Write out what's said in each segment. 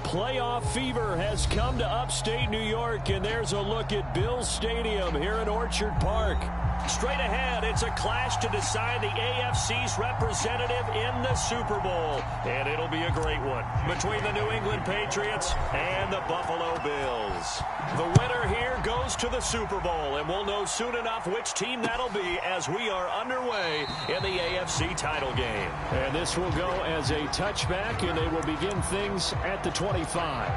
Playoff fever has come to upstate New York, and there's a look at Bills Stadium here in Orchard Park. Straight ahead, it's a clash to decide the AFC's representative in the Super Bowl. And it'll be a great one between the New England Patriots and the Buffalo Bills. The winner here goes to the Super Bowl, and we'll know soon enough which team that'll be as we are underway in the AFC title game. And this will go as a touchback, and they will begin things at the 25.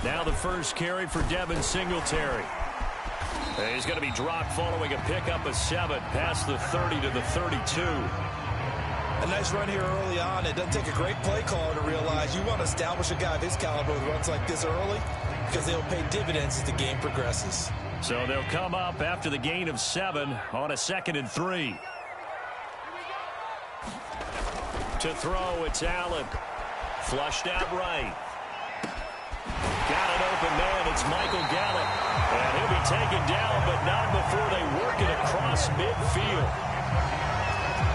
Now the first carry for Devin Singletary. He's going to be dropped following a pickup of 7 past the 30 to the 32. A nice run here early on. It doesn't take a great play caller to realize you want to establish a guy of his caliber with runs like this early because they'll pay dividends as the game progresses. So they'll come up after the gain of 7 on a 2nd and 3. To throw, it's Allen. Flushed out right. Got an open man. It's Michael Gallup. And he'll be taken down, but not before they work it across midfield.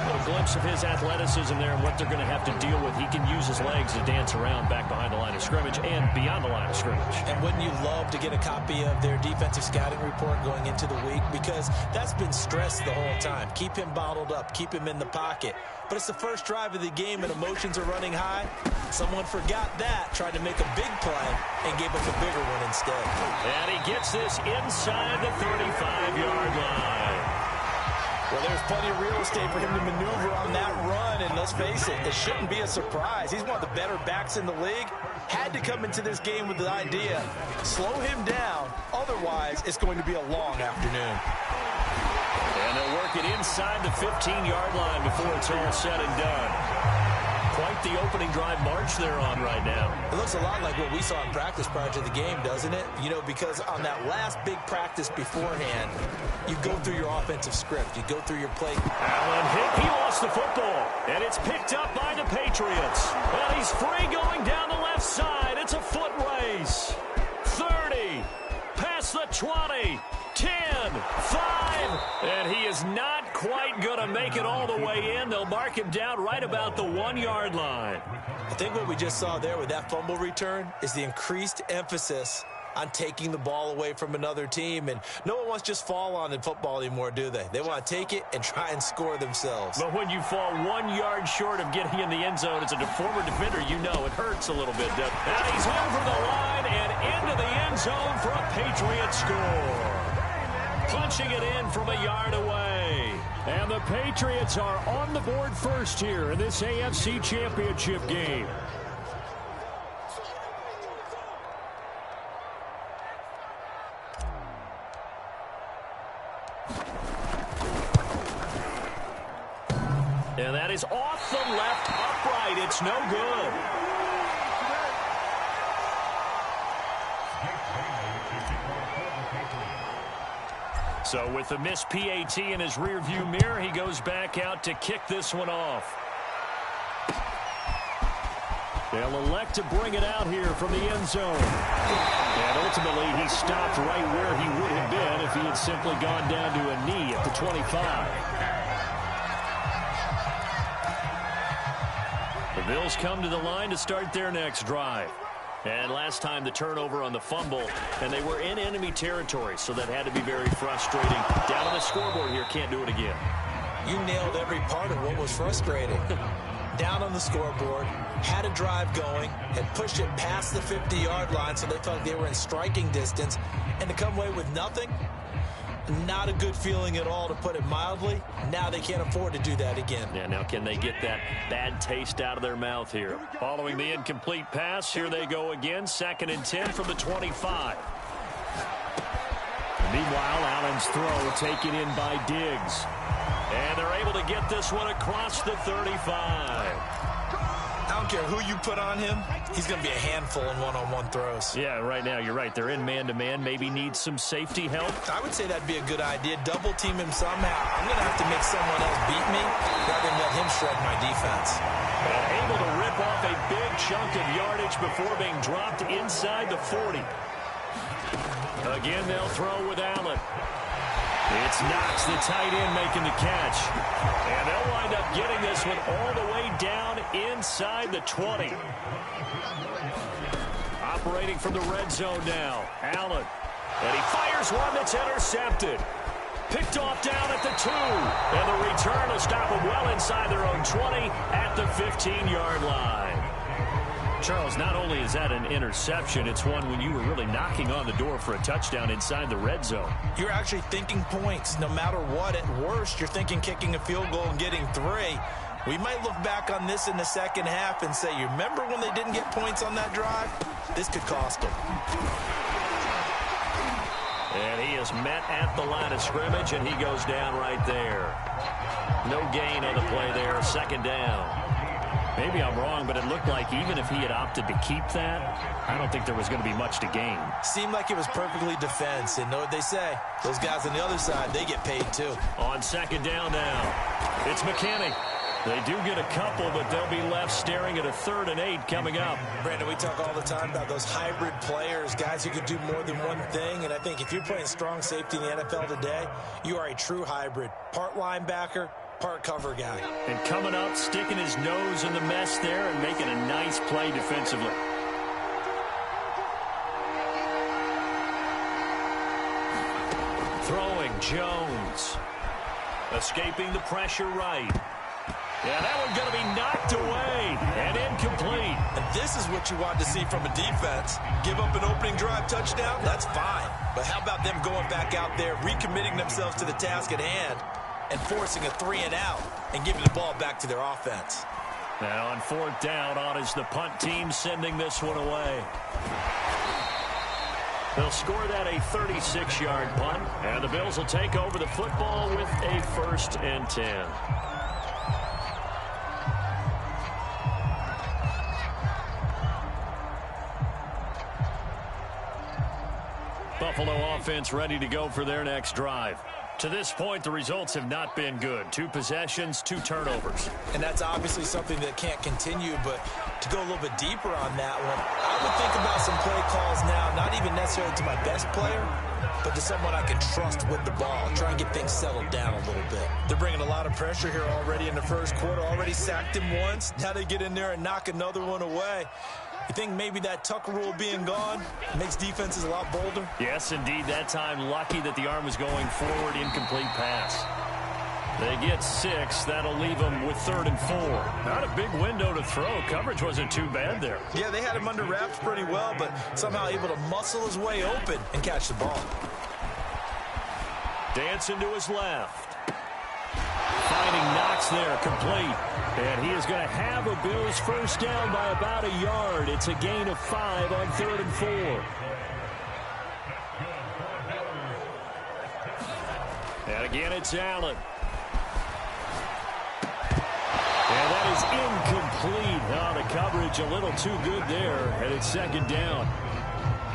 A little glimpse of his athleticism there and what they're going to have to deal with. He can use his legs to dance around back behind the line of scrimmage and beyond the line of scrimmage. And wouldn't you love to get a copy of their defensive scouting report going into the week? Because that's been stressed the whole time. Keep him bottled up. Keep him in the pocket. But it's the first drive of the game and emotions are running high. Someone forgot that, tried to make a big play, and gave up a bigger one instead. And he gets this inside the 35-yard line. Well, there's plenty of real estate for him to maneuver on that run, and let's face it, it shouldn't be a surprise. He's one of the better backs in the league. Had to come into this game with the idea, slow him down, otherwise it's going to be a long afternoon. And they'll work it inside the 15-yard line before it's all said and done. Quite the opening drive march they're on right now. It looks a lot like what we saw in practice prior to the game, doesn't it? You know, because on that last big practice beforehand, you go through your offensive script. You go through your play. Allen hit. He lost the football. And it's picked up by the Patriots. Well, he's free going down the left side. It's a foot race. 30. Past the 20. 10, 5, and he is not quite going to make it all the way in. They'll mark him down right about the 1-yard line. I think what we just saw there with that fumble return is the increased emphasis on taking the ball away from another team. And no one wants to just fall on in football anymore, do they? They want to take it and try and score themselves. But when you fall 1 yard short of getting in the end zone as a former defender, you know it hurts a little bit. And he's over the line and into the end zone for a Patriot score. Punching it in from a yard away. And the Patriots are on the board first here in this AFC Championship game. And that is off the left upright. It's no good. So with the missed PAT in his rearview mirror, he goes back out to kick this one off. They'll elect to bring it out here from the end zone. And ultimately, he stopped right where he would have been if he had simply gone down to a knee at the 25. The Bills come to the line to start their next drive. And last time the turnover on the fumble, and they were in enemy territory, so that had to be very frustrating. Down on the scoreboard here, can't do it again. You nailed every part of what was frustrating. Down on the scoreboard, had a drive going, and pushed it past the 50-yard line so they felt they were in striking distance, and to come away with nothing, not a good feeling at all, to put it mildly. Now they can't afford to do that again. Yeah, now can they get that bad taste out of their mouth here? Following the incomplete pass, here they go again. 2nd and 10 from the 25. Meanwhile, Allen's throw taken in by Diggs. And they're able to get this one across the 35. I don't care who you put on him, he's going to be a handful in one-on-one throws. Yeah, right now, you're right. They're in man-to-man. Maybe need some safety help. I would say that'd be a good idea. Double team him somehow. I'm going to have to make someone else beat me rather than let him shred my defense. And able to rip off a big chunk of yardage before being dropped inside the 40. Again, they'll throw with Allen. It's Knox, the tight end, making the catch. And they'll wind up getting this one all the way down inside the 20. Operating from the red zone now, Allen. And he fires one that's intercepted. Picked off down at the 2. And the return will stop them well inside their own 20 at the 15-yard line. Charles, not only is that an interception, it's one when you were really knocking on the door for a touchdown inside the red zone. You're actually thinking points no matter what. At worst, you're thinking kicking a field goal and getting 3. We might look back on this in the second half and say, you remember when they didn't get points on that drive? This could cost them. And he is met at the line of scrimmage, and he goes down right there. No gain on the play there, second down. Maybe I'm wrong, but it looked like even if he had opted to keep that, I don't think there was going to be much to gain. Seemed like it was perfectly defense, and know what they say. Those guys on the other side, they get paid too. On second down now, it's McKinney. They do get a couple, but they'll be left staring at a 3rd and 8 coming up. Brandon, we talk all the time about those hybrid players, guys who can do more than one thing. And I think if you're playing strong safety in the NFL today, you are a true hybrid. Part linebacker, part cover guy. And coming up, sticking his nose in the mess there and making a nice play defensively. Throwing, Jones. Escaping the pressure right. Yeah, that one's going to be knocked away and incomplete. And this is what you want to see from a defense. Give up an opening drive touchdown, that's fine. But how about them going back out there, recommitting themselves to the task at hand, and forcing a 3-and-out and giving the ball back to their offense. Now on 4th down, on is the punt team sending this one away. They'll score that a 36-yard punt, and the Bills will take over the football with a 1st and 10. Buffalo offense ready to go for their next drive. To this point, the results have not been good. 2 possessions, 2 turnovers. And that's obviously something that can't continue, but to go a little bit deeper on that one, I would think about some play calls now, not even necessarily to my best player, but to someone I can trust with the ball. Try and get things settled down a little bit. They're bringing a lot of pressure here already in the first quarter. Already sacked him once. Now they get in there and knock another one away. You think maybe that Tucker rule being gone makes defenses a lot bolder? Yes, indeed. That time, lucky that the arm was going forward. Incomplete pass. They get 6. That'll leave them with 3rd and 4. Not a big window to throw. Coverage wasn't too bad there. Yeah, they had him under wraps pretty well, but somehow able to muscle his way open and catch the ball. Dancing to his left. Finding Knox there, complete. And he is going to have a Bills first down by about a yard. It's a gain of 5 on 3rd and 4. And again, it's Allen. And that is incomplete. Oh, the coverage a little too good there. And it's 2nd down.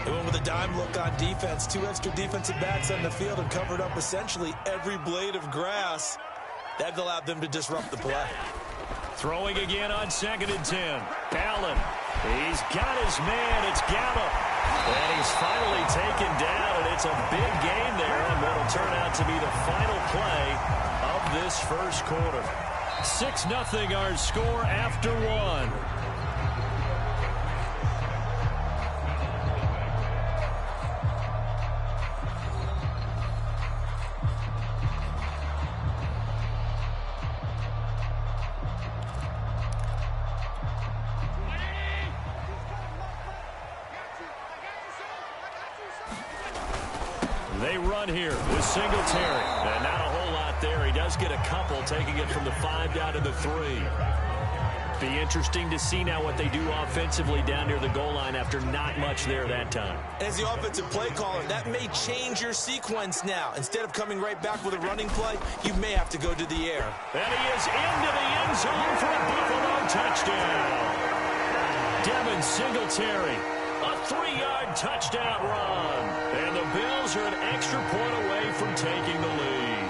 They went with a dime look on defense. 2 extra defensive backs on the field and covered up essentially every blade of grass. That allowed them to disrupt the play. Throwing again on 2nd and 10. Allen. He's got his man. It's Gallup. And he's finally taken down, and it's a big gain there on what will turn out to be the final play of this first quarter. 6-0 our score after 1. They run here with Singletary. And not a whole lot there. He does get a couple, taking it from the 5 down to the 3. Be interesting to see now what they do offensively down near the goal line after not much there that time. As the offensive play caller, that may change your sequence now. Instead of coming right back with a running play, you may have to go to the air. And he is into the end zone for a Buffalo touchdown. Devin Singletary, a 3-yard touchdown run. And the Bills are an extra point away from taking the lead.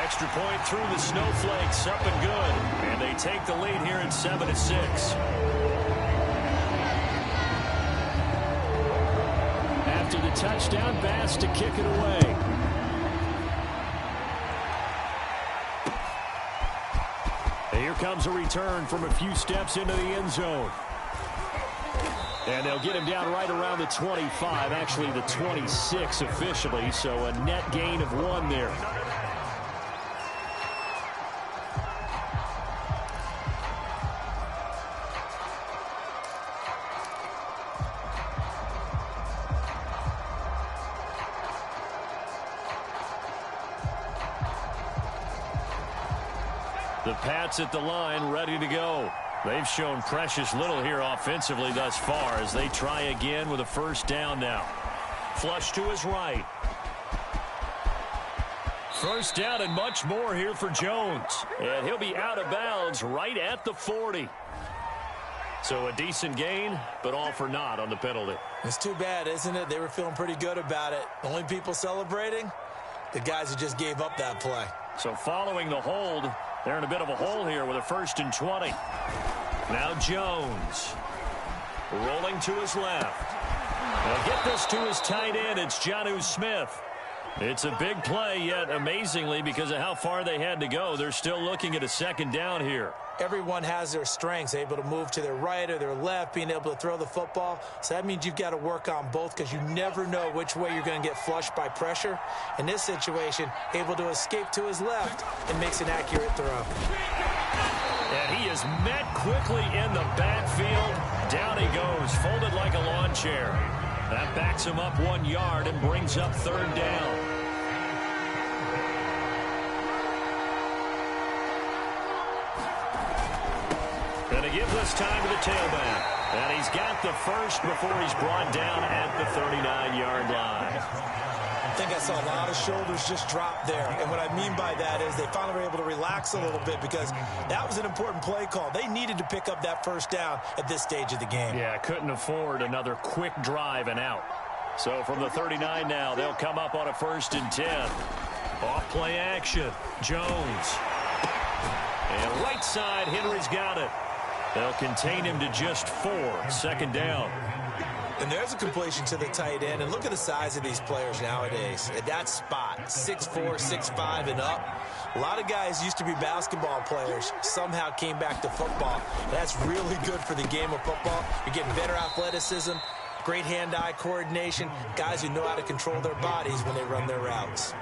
Extra point way through the snowflakes, up and good. And they take the lead here at 7-6. After the touchdown, Bass to kick it away. Here comes a return from a few steps into the end zone. And they'll get him down right around the 25, actually the 26 officially, so a net gain of 1 there. The Pats at the line, ready to go. They've shown precious little here offensively thus far as they try again with a first down now. Flush to his right. First down and much more here for Jones. And he'll be out of bounds right at the 40. So a decent gain, but all for naught on the penalty. It's too bad, isn't it? They were feeling pretty good about it. The only people celebrating, the guys who just gave up that play. So following the hold, they're in a bit of a hole here with a 1st and 20. Now Jones. Rolling to his left. They'll get this to his tight end. It's Jonnu Smith. It's a big play, yet amazingly, because of how far they had to go, they're still looking at a 2nd down here. Everyone has their strengths, able to move to their right or their left, being able to throw the football. So that means you've got to work on both because you never know which way you're going to get flushed by pressure. In this situation, able to escape to his left and makes an accurate throw. And he is met quickly in the backfield. Down he goes, folded like a lawn chair. That backs him up 1 yard and brings up 3rd down. Gonna give this time to the tailback. And he's got the first before he's brought down at the 39-yard line. I think I saw a lot of shoulders just drop there. And what I mean by that is they finally were able to relax a little bit because that was an important play call. They needed to pick up that first down at this stage of the game. Yeah, couldn't afford another quick drive and out. So from the 39 now, they'll come up on a 1st and 10. Off play action. Jones. And right side, Henry's got it. They'll contain him to just 4. 2nd down. And there's a completion to the tight end. And look at the size of these players nowadays. At that spot, 6'4", 6'5", and up. A lot of guys used to be basketball players, somehow came back to football. That's really good for the game of football. You're getting better athleticism, great hand-eye coordination, guys who know how to control their bodies when they run their routes.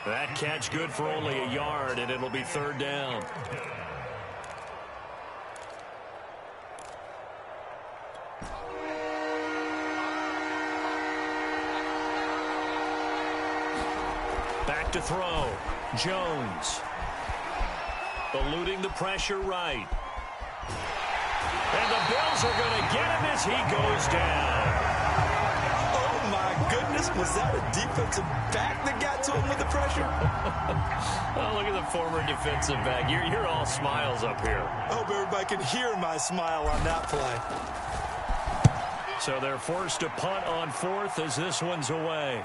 That catch good for only a yard, and it'll be 3rd down. Back to throw. Jones. Eluding the pressure right. And the Bills are going to get him as he goes down. Oh, my goodness. Was that a defensive back that got to him with the pressure? Oh, look at the former defensive back. You're all smiles up here. I hope everybody can hear my smile on that play. So they're forced to punt on 4th as this one's away.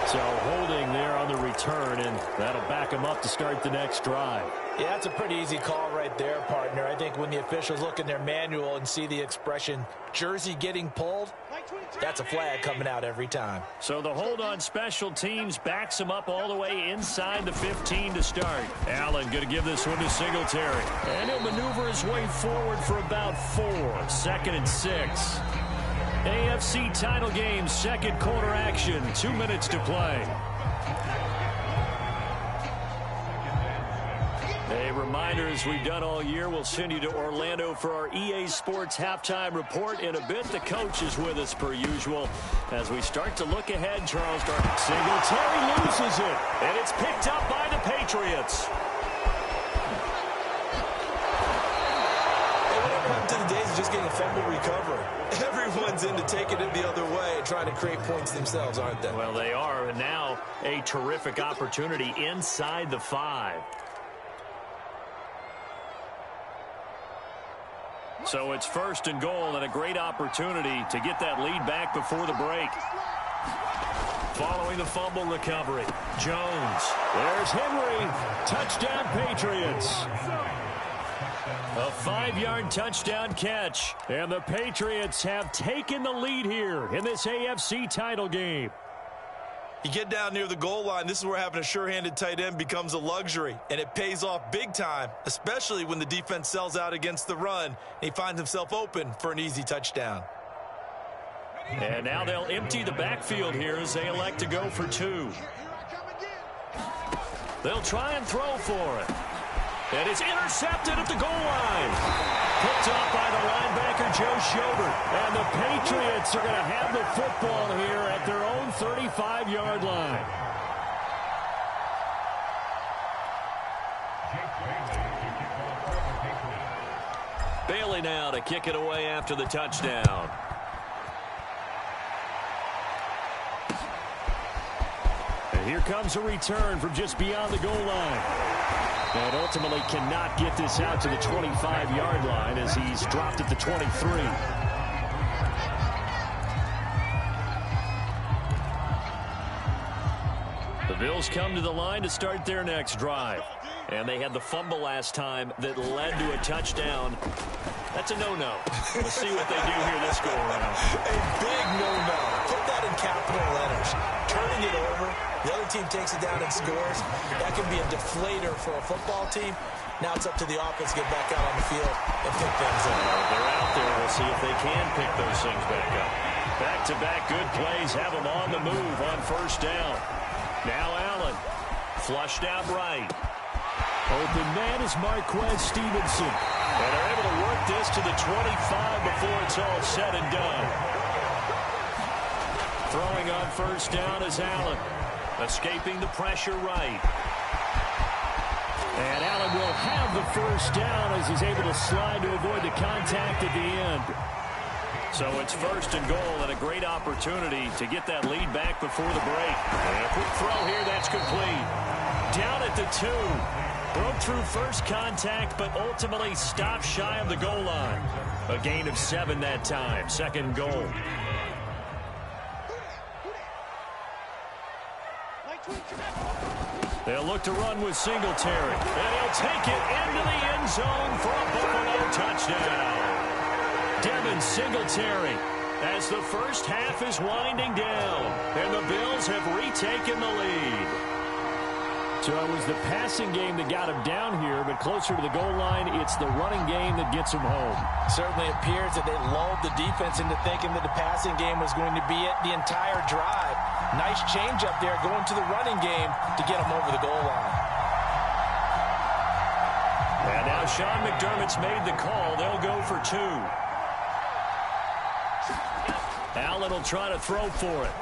So holding there on the return, and that'll back him up to start the next drive. Yeah, that's a pretty easy call right there, partner. I think when the officials look in their manual and see the expression, jersey getting pulled, that's a flag coming out every time. So the hold on special teams backs him up all the way inside the 15 to start. Allen going to give this one to Singletary. And he'll maneuver his way forward for about 4. 2nd and 6. AFC title game, 2nd quarter action. 2 minutes to play. A reminder, as we've done all year, we'll send you to Orlando for our EA Sports halftime report. In a bit, the coach is with us per usual. As we start to look ahead, Charles Darwin. Singletary loses it, and it's picked up by the Patriots. Hey, whatever happened to the days of just getting a fumble recovery? Everyone's into taking it the other way and trying to create points themselves, aren't they? Well, they are, and now a terrific opportunity inside the 5. So it's 1st and goal and a great opportunity to get that lead back before the break. Following the fumble recovery, Jones. There's Henry. Touchdown, Patriots. A 5-yard touchdown catch. And the Patriots have taken the lead here in this AFC title game. You get down near the goal line, this is where having a sure-handed tight end becomes a luxury, and it pays off big time, especially when the defense sells out against the run, and he finds himself open for an easy touchdown. And now they'll empty the backfield here as they elect to go for 2. They'll try and throw for it. And it's intercepted at the goal line. Picked up by the linebacker, Joe Schobert. And the Patriots are going to have the football here at their own 35-yard line. Bailey now to kick it away after the touchdown. And here comes a return from just beyond the goal line. And ultimately cannot get this out to the 25-yard line as he's dropped at the 23. The Bills come to the line to start their next drive. And they had the fumble last time that led to a touchdown. That's a no-no. We'll see what they do here this go-around. A big no-no. Put that in capital letters. Turning it over. The other team takes it down and scores. That can be a deflator for a football team. Now it's up to the offense to get back out on the field and pick things up. They're out there. We'll see if they can pick those things back up. Back-to-back good plays have them on the move on 1st down. Now Allen. Flushed out right. Open man is Marquez Stevenson. And they're able to work this to the 25 before it's all said and done. Throwing on 1st down is Allen. Escaping the pressure right. And Allen will have the 1st down as he's able to slide to avoid the contact at the end. So it's 1st and goal and a great opportunity to get that lead back before the break. And a quick throw here, that's complete. Down at the 2. Broke through first contact, but ultimately stopped shy of the goal line. A gain of 7 that time. 2nd goal. They'll look to run with Singletary. And he'll take it into the end zone for a Buffalo touchdown. Devin Singletary as the first half is winding down. And the Bills have retaken the lead. So it was the passing game that got him down here, but closer to the goal line, it's the running game that gets him home. Certainly appears that they lulled the defense into thinking that the passing game was going to be it the entire drive. Nice change up there going to the running game to get him over the goal line. And now Sean McDermott's made the call. They'll go for 2. Allen will try to throw for it.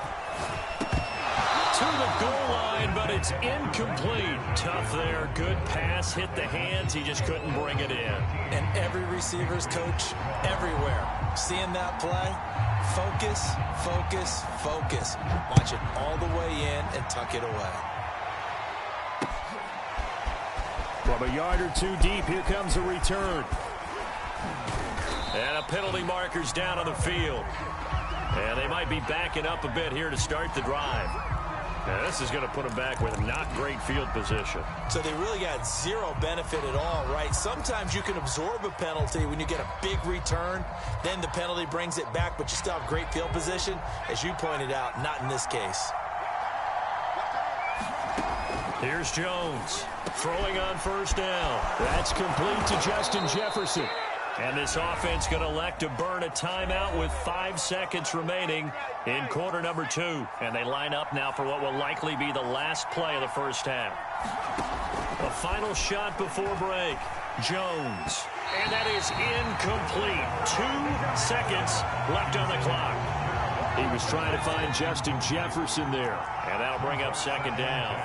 To the goal line, but it's incomplete. Tough there. Good pass. Hit the hands. He just couldn't bring it in. And every receiver's coach everywhere. Seeing that play, focus, focus, focus. Watch it all the way in and tuck it away. From a yard or 2 deep, here comes a return. And a penalty marker's down on the field. And they might be backing up a bit here to start the drive. And this is going to put them back with not great field position. So they really got zero benefit at all, right? Sometimes you can absorb a penalty when you get a big return. Then the penalty brings it back, but you still have great field position. As you pointed out, not in this case. Here's Jones. Throwing on 1st down. That's complete to Justin Jefferson. And this offense going to elect to burn a timeout with 5 seconds remaining in quarter number 2. And they line up now for what will likely be the last play of the first half. A final shot before break. Jones. And that is incomplete. 2 seconds left on the clock. He was trying to find Justin Jefferson there. And that'll bring up 2nd down.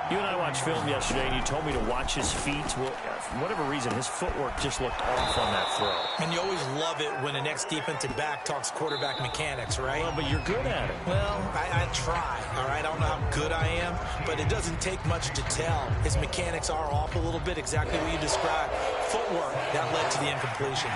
You and I watched film yesterday, and you told me to watch his feet. Well, for whatever reason, his footwork just looked off on that throw. And you always love it when the next defensive back talks quarterback mechanics, right? Well, but you're good at it. Well, I try, all right? I don't know how good I am, but it doesn't take much to tell. His mechanics are off a little bit, exactly what you described. Footwork, that led to the incompletion.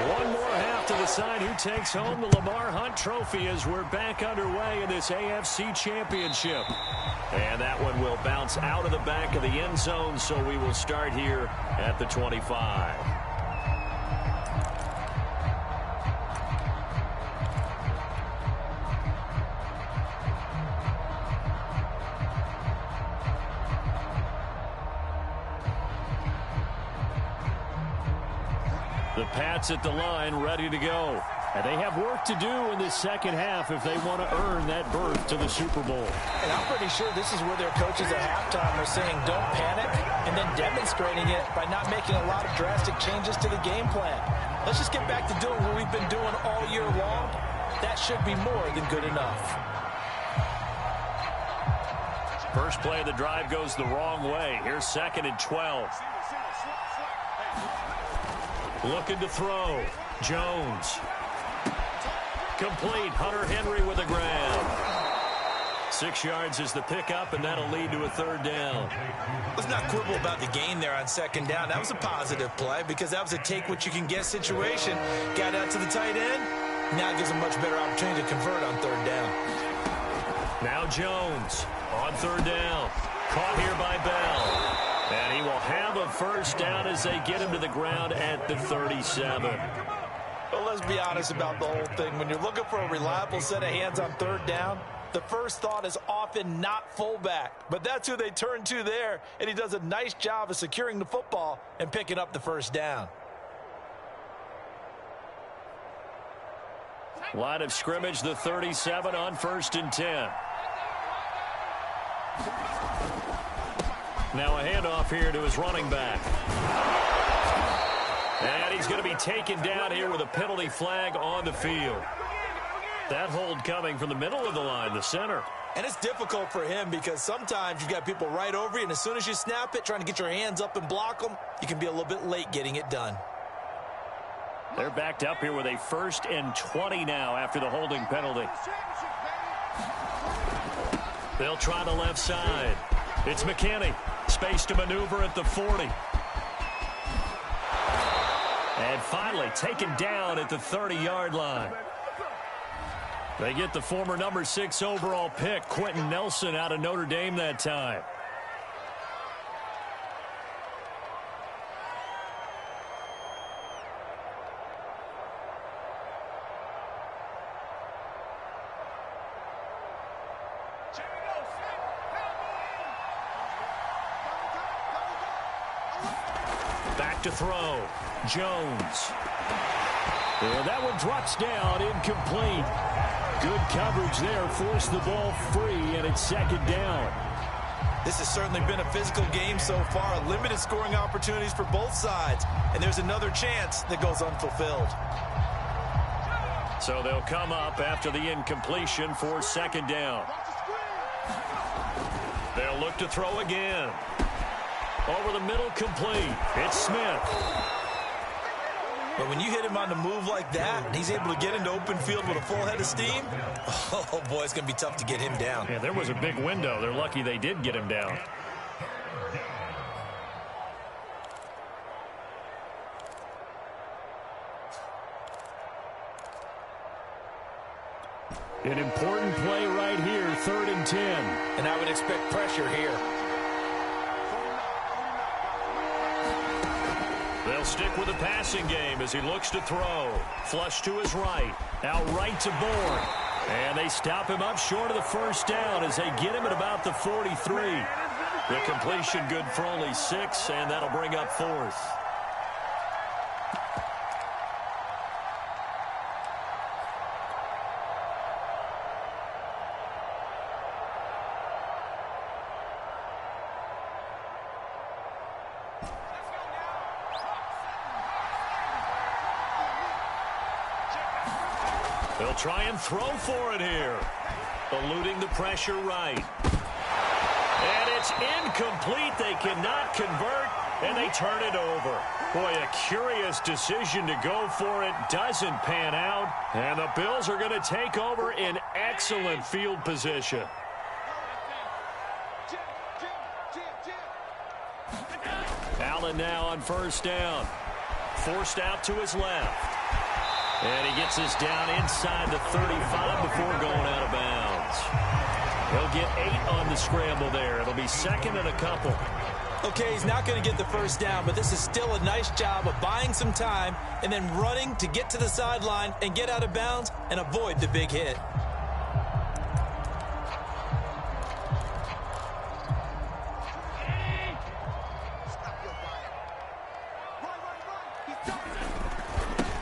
One more half to decide who takes home the Lamar Hunt Trophy as we're back underway in this AFC Championship. And that one will bounce out of the back of the end zone, so we will start here at the 25. The Pats at the line, ready to go. And they have work to do in this second half if they want to earn that berth to the Super Bowl. And I'm pretty sure this is where their coaches at halftime are saying don't panic, and then demonstrating it by not making a lot of drastic changes to the game plan. Let's just get back to doing what we've been doing all year long. That should be more than good enough. First play of the drive goes the wrong way. Here's 2nd and 12. Looking to throw. Jones. Complete. Hunter Henry with a grab. 6 yards is the pickup, and that'll lead to a 3rd down. Let's not quibble about the gain there on 2nd down. That was a positive play because that was a take-what-you-can-get situation. Got out to the tight end. Now it gives a much better opportunity to convert on 3rd down. Now Jones on 3rd down. Caught here by Bell. And he will have a 1st down as they get him to the ground at the 37. Well, let's be honest about the whole thing. When you're looking for a reliable set of hands on 3rd down, the first thought is often not fullback. But that's who they turn to there, and he does a nice job of securing the football and picking up the 1st down. Line of scrimmage, the 37 on 1st and 10. Now a handoff here to his running back. And he's going to be taken down here with a penalty flag on the field. That hold coming from the middle of the line, the center. And it's difficult for him because sometimes you've got people right over you, and as soon as you snap it, trying to get your hands up and block them, you can be a little bit late getting it done. They're backed up here with a 1st and 20 now after the holding penalty. They'll try the left side. It's McKinney. Space to maneuver at the 40. And finally taken down at the 30-yard line. They get the former number 6 overall pick, Quentin Nelson, out of Notre Dame that time. Back to throw. Jones. And that one drops down, incomplete. Good coverage there, forced the ball free, and it's 2nd down. This has certainly been a physical game so far. Limited scoring opportunities for both sides. And there's another chance that goes unfulfilled. So they'll come up after the incompletion for 2nd down. They'll look to throw again. Over the middle, complete. It's Smith. But when you hit him on the move like that, and he's able to get into open field with a full head of steam, oh boy, it's going to be tough to get him down. Yeah, there was a big window. They're lucky they did get him down. An important play right here, 3rd and 10. And I would expect pressure here. They'll stick with the passing game as he looks to throw. Flush to his right. Out right to Bourne. And they stop him up short of the 1st down as they get him at about the 43. The completion good for only 6, and that'll bring up 4th. They'll try and throw for it here. Eluding the pressure right. And it's incomplete. They cannot convert, and they turn it over. Boy, a curious decision to go for it. Doesn't pan out. And the Bills are going to take over in excellent field position. Allen now on first down. Forced out to his left. And he gets this down inside the 35 before going out of bounds. He'll get 8 on the scramble there. It'll be second and a couple. Okay, he's not going to get the first down, but this is still a nice job of buying some time and then running to get to the sideline and get out of bounds and avoid the big hit.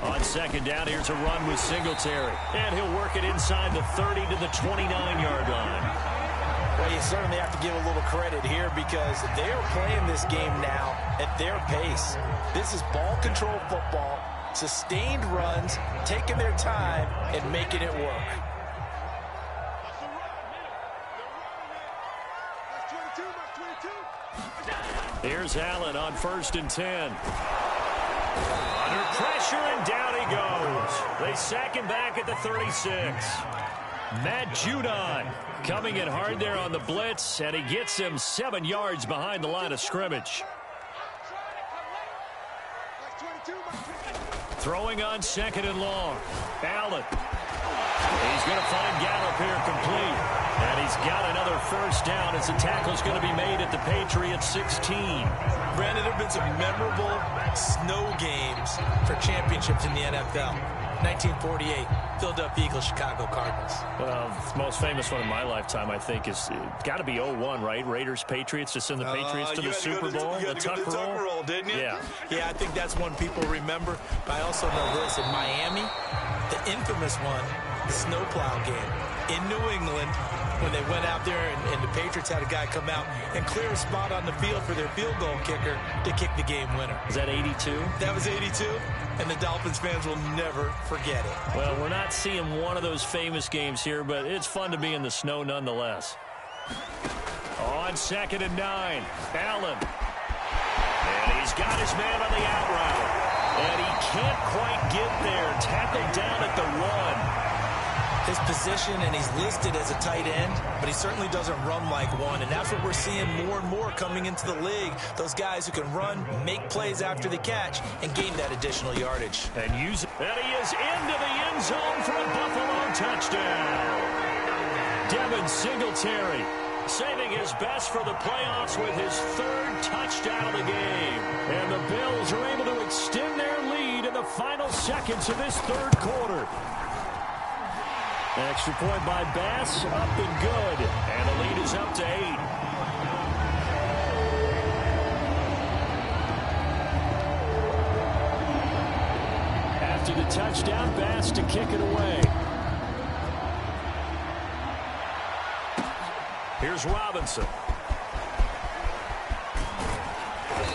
On second down, here's a run with Singletary. And he'll work it inside the 30 to the 29-yard line. Well, you certainly have to give a little credit here because they are playing this game now at their pace. This is ball control football, sustained runs, taking their time, and making it work. Here's Allen on first and 10. Under pressure, and down he goes. They sack him back at the 36. Matt Judon coming in hard there on the blitz, and he gets him 7 yards behind the line of scrimmage. Throwing on second and long. Allen. He's going to find Gallup here complete. And he's got another first down as the tackle's going to be made at the Patriots 16. Brandon, there have been some memorable snow games for championships in the NFL. 1948, Philadelphia Eagles, Chicago Cardinals. Well, the most famous one in my lifetime, I think, is got to be 01, right? Raiders, Patriots, to send the Patriots to the Super Bowl. The Tuck roll, didn't you? Yeah, I think that's one people remember. But I also know this. In Miami, the infamous one, the snowplow game in New England, when they went out there and the Patriots had a guy come out and clear a spot on the field for their field goal kicker to kick the game winner. Is that 82? That was 82, and the Dolphins fans will never forget it. Well, we're not seeing one of those famous games here, but it's fun to be in the snow nonetheless. On second and 9, Allen. And he's got his man on the out route. And he can't quite get there. Tackled down at the 1. His position, and he's listed as a tight end, but he certainly doesn't run like one, and that's what we're seeing more and more coming into the league. Those guys who can run, make plays after the catch, and gain that additional yardage. And use it. And he is into the end zone for a Buffalo touchdown. Devin Singletary saving his best for the playoffs with his 3rd touchdown of the game. And the Bills are able to extend their lead in the final seconds of this 3rd quarter. Extra point by Bass, up and good. And the lead is up to 8. After the touchdown, Bass to kick it away. Here's Robinson.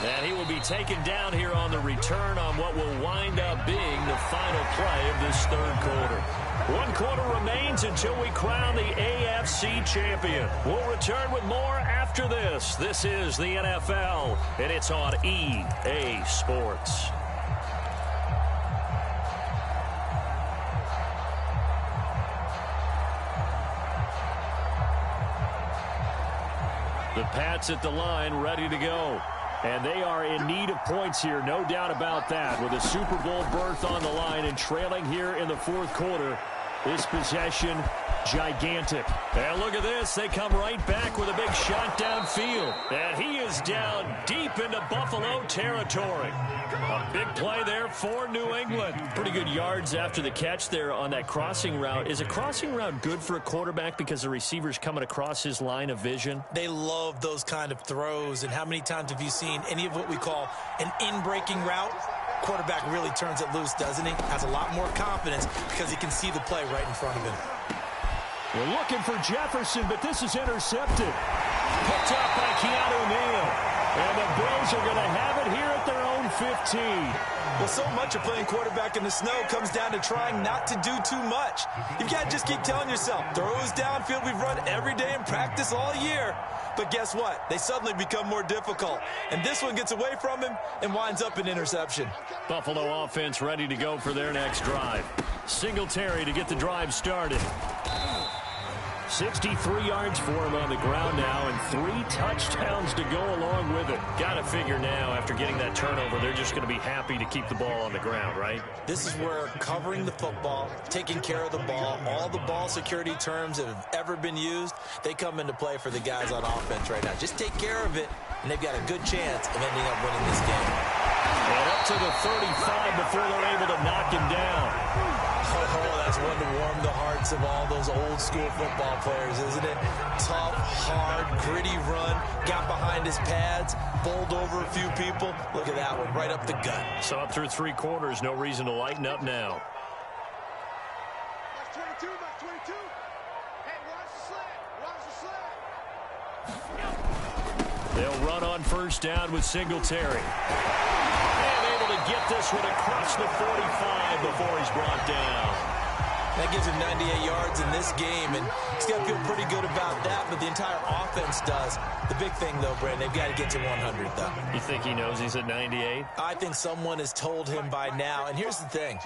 And he will be taken down here on the return on what will wind up being the final play of this 3rd quarter. 1 quarter remains until we crown the AFC champion. We'll return with more after this. This is the NFL, and it's on EA Sports. The Pats at the line, ready to go. And they are in need of points here, no doubt about that, with a Super Bowl berth on the line and trailing here in the 4th quarter. This possession, gigantic. And look at this. They come right back with a big shot downfield. And he is down deep into Buffalo territory. A big play there for New England. Pretty good yards after the catch there on that crossing route. Is a crossing route good for a quarterback because the receiver's coming across his line of vision? They love those kind of throws. And how many times have you seen any of what we call an in-breaking route? Quarterback really turns it loose, doesn't he? Has a lot more confidence because he can see the play right in front of him. We're looking for Jefferson, but this is intercepted. Picked up by Keanu Neal. And the Bills are going to have it here at their own 15. Well, so much of playing quarterback in the snow comes down to trying not to do too much. You've got to just keep telling yourself, throws downfield we've run every day in practice all year. But guess what? They suddenly become more difficult. And this one gets away from him and winds up an interception. Buffalo offense ready to go for their next drive. Singletary to get the drive started. 63 yards for him on the ground now and 3 touchdowns to go along with it. Got to figure now, after getting that turnover, they're just going to be happy to keep the ball on the ground, right? This is where covering the football, taking care of the ball, all the ball security terms that have ever been used, they come into play for the guys on offense right now. Just take care of it, and they've got a good chance of ending up winning this game. And up to the 35 before they're able to knock him down. Oh, that's one to warm the hearts of all those old-school football players, isn't it? Tough, hard, gritty run, got behind his pads, bowled over a few people. Look at that one, right up the gut. So up through 3 quarters, no reason to lighten up now. That's 22, that's 22. Hey, watch the sled, They'll run on first down with Singletary. And able to get this one across the 45 before he's brought down. That gives him 98 yards in this game, and he's got to feel pretty good about that, but the entire offense does. The big thing, though, Brandon, they've got to get to 100, though. You think he knows he's at 98? I think someone has told him by now, and here's the thing.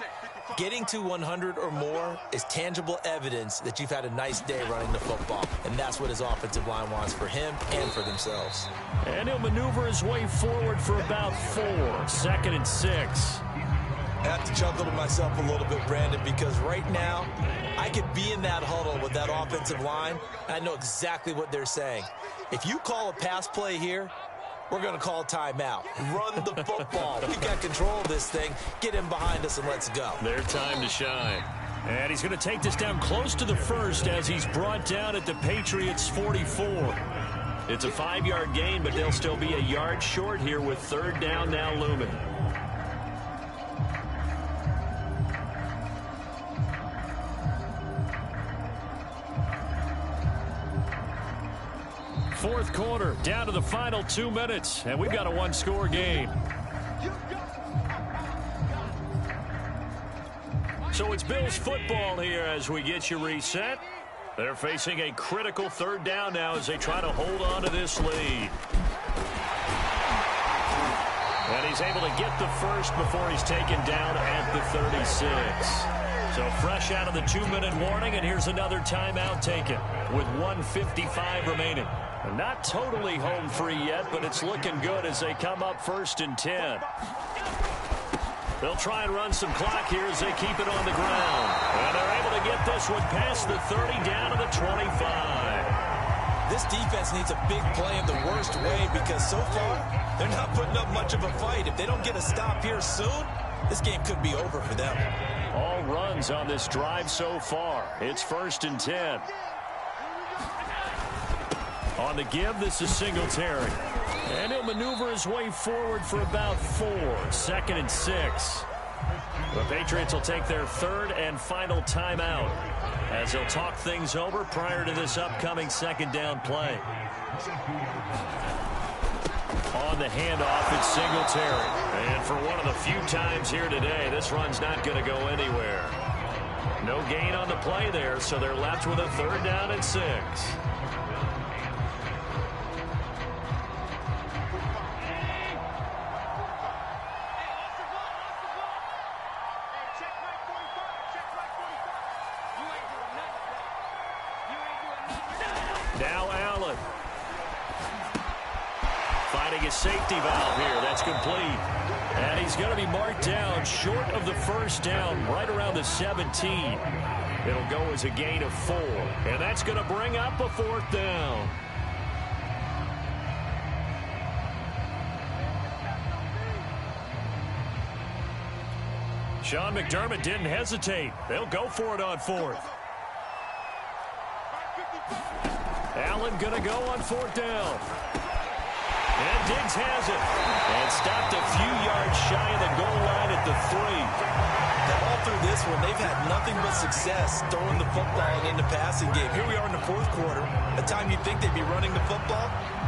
Getting to 100 or more is tangible evidence that you've had a nice day running the football, and that's what his offensive line wants for him and for themselves. And he'll maneuver his way forward for about 4. 2nd and 6. I have to chuckle to myself a little bit, Brandon, because right now I could be in that huddle with that offensive line, and I know exactly what they're saying. If you call a pass play here, we're going to call a timeout. Run the football. We've got control of this thing. Get him behind us and let's go. Their time to shine. And he's going to take this down close to the first as he's brought down at the Patriots' 44. It's a 5-yard gain, but they'll still be a yard short here with 3rd down now looming. Fourth quarter, down to the final 2 minutes, and we've got a 1-score game. So it's Bills football here as we get you reset. They're facing a critical 3rd down now as they try to hold on to this lead. And he's able to get the first before he's taken down at the 36. So fresh out of the 2-minute warning, and here's another timeout taken with 1:55 remaining. Not totally home free yet, but it's looking good as they come up 1st and 10. They'll try and run some clock here as they keep it on the ground. And they're able to get this one past the 30 down to the 25. This defense needs a big play in the worst way because so far they're not putting up much of a fight. If they don't get a stop here soon, this game could be over for them. All runs on this drive so far. It's 1st and 10. On the give, this is Singletary. And he'll maneuver his way forward for about 4. 2nd and 6. The Patriots will take their 3rd and final timeout as they'll talk things over prior to this upcoming 2nd down play. On the handoff, it's Singletary. And for one of the few times here today, this run's not going to go anywhere. No gain on the play there, so they're left with a 3rd down and 6. Now Allen. Finding a safety valve here. That's complete. And he's going to be marked down short of the 1st down, right around the 17. It'll go as a gain of 4. And that's going to bring up a 4th down. Sean McDermott didn't hesitate. They'll go for it on 4th. Allen going to go on 4th down. And Diggs has it. And stopped a few yards shy of the goal line at the 3. Now, all through this one, they've had nothing but success throwing the football in the passing game. Here we are in the 4th quarter. The time you'd think they'd be running the football,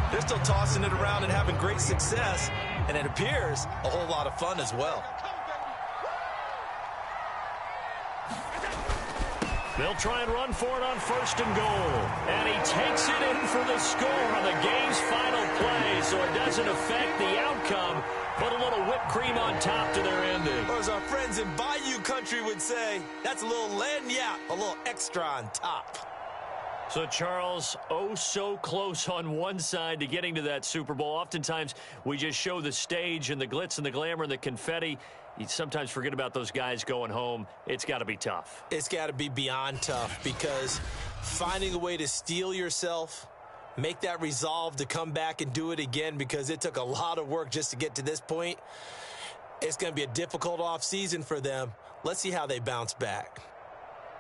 they're still tossing it around and having great success. And it appears a whole lot of fun as well. They'll try and run for it on 1st and goal. And he takes it in for the score on the game's final play, so it doesn't affect the outcome. Put a little whipped cream on top to their ending. Or as our friends in Bayou Country would say, that's a little lagniappe, a little extra on top. So, Charles, oh so close on one side to getting to that Super Bowl. Oftentimes, we just show the stage and the glitz and the glamour and the confetti. You sometimes forget about those guys going home. It's got to be tough. It's got to be beyond tough, because finding a way to steel yourself, make that resolve to come back and do it again, because it took a lot of work just to get to this point. It's going to be a difficult offseason for them. Let's see how they bounce back.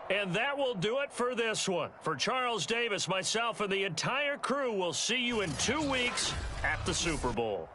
And that will do it for this one. For Charles Davis, myself, and the entire crew, we'll see you in 2 weeks at the Super Bowl.